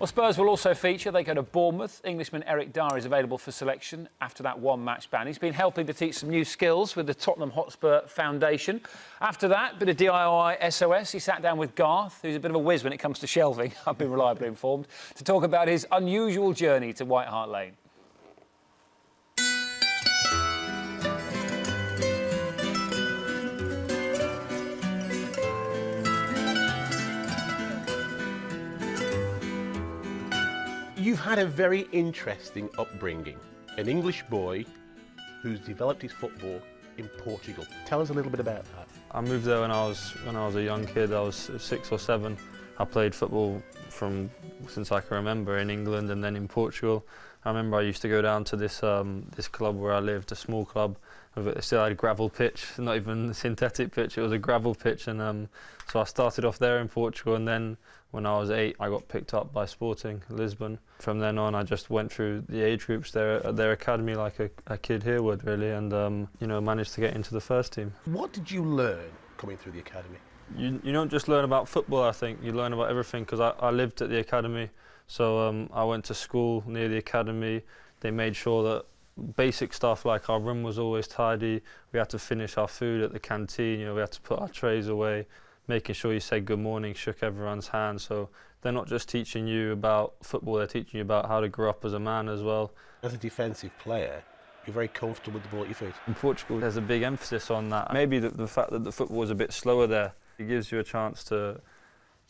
Well, Spurs will also feature. They go to Bournemouth. Englishman Eric Dier is available for selection after that one-match ban. He's been helping to teach some new skills with the Tottenham Hotspur Foundation. After that, bit of DIY SOS. He sat down with Garth, who's a bit of a whiz when it comes to shelving, I've been reliably informed, to talk about his unusual journey to White Hart Lane. You've had a very interesting upbringing. An English boy who's developed his football in Portugal. Tell us a little bit about that. I moved there when I was a young kid. I was 6 or 7. I played football since I can remember in England and then in Portugal. I remember I used to go down to this club where I lived, a small club. It still had a gravel pitch, not even a synthetic pitch. It was a gravel pitch, and so I started off there in Portugal, and then when I was 8, I got picked up by Sporting Lisbon. From then on, I just went through the age groups there at their academy like a kid here would, really, and managed to get into the first team. What did you learn coming through the academy? You don't just learn about football, I think. You learn about everything, because I lived at the academy, so I went to school near the academy. They made sure that basic stuff like our room was always tidy. We had to finish our food at the canteen. We had to put our trays away, making sure you said good morning, shook everyone's hand. So they're not just teaching you about football, they're teaching you about how to grow up as a man as well. As a defensive player, you're very comfortable with the ball at your feet. In Portugal, there's a big emphasis on that. Maybe the fact that the football is a bit slower there, it gives you a chance to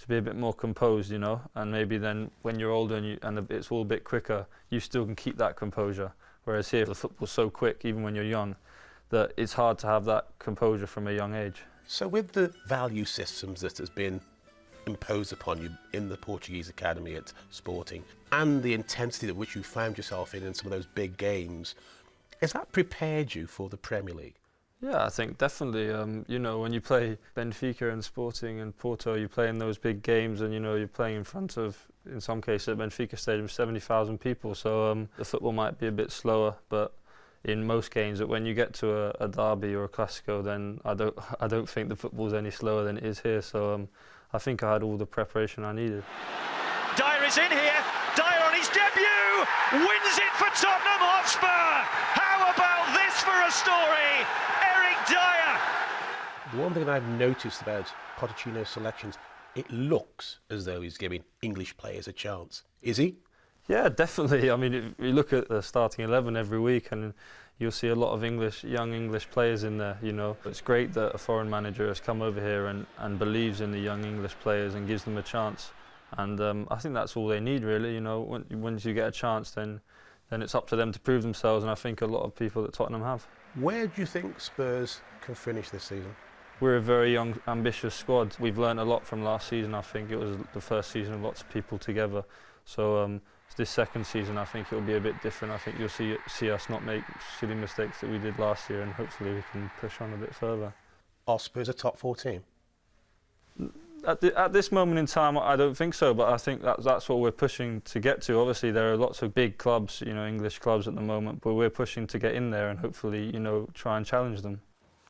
be a bit more composed, and maybe then when you're older and it's all a bit quicker, you still can keep that composure. Whereas here, the football's so quick, even when you're young, that it's hard to have that composure from a young age. So with the value systems that has been imposed upon you in the Portuguese academy at Sporting, and the intensity at which you found yourself in some of those big games, has that prepared you for the Premier League? Yeah, I think definitely. When you play Benfica and Sporting and Porto, you play in those big games, and you're playing in front of, in some cases at Benfica Stadium, 70,000 people. So the football might be a bit slower, but in most games, when you get to a derby or a Clásico, then I don't think the football's any slower than it is here. So I think I had all the preparation I needed. Dier is in here. Dier on his debut wins it for Tottenham Hotspur. How about this for a story? Eric Dier. The one thing I've noticed about Pochettino's selections, it looks as though he's giving English players a chance. Is he? Yeah, definitely. I mean, if you look at the starting 11 every week, and you'll see a lot of young English players in there. It's great that a foreign manager has come over here and believes in the young English players and gives them a chance. And I think that's all they need, really. Once you get a chance, then it's up to them to prove themselves, and I think a lot of people at Tottenham have. Where do you think Spurs can finish this season? We're a very young, ambitious squad. We've learned a lot from last season. I think it was the first season of lots of people together. So this second season, I think it'll be a bit different. I think you'll see us not make silly mistakes that we did last year, and hopefully we can push on a bit further. Are Spurs a top 4 team? At this moment in time, I don't think so, but I think that's what we're pushing to get to. Obviously, there are lots of big clubs, English clubs at the moment, but we're pushing to get in there and hopefully, try and challenge them.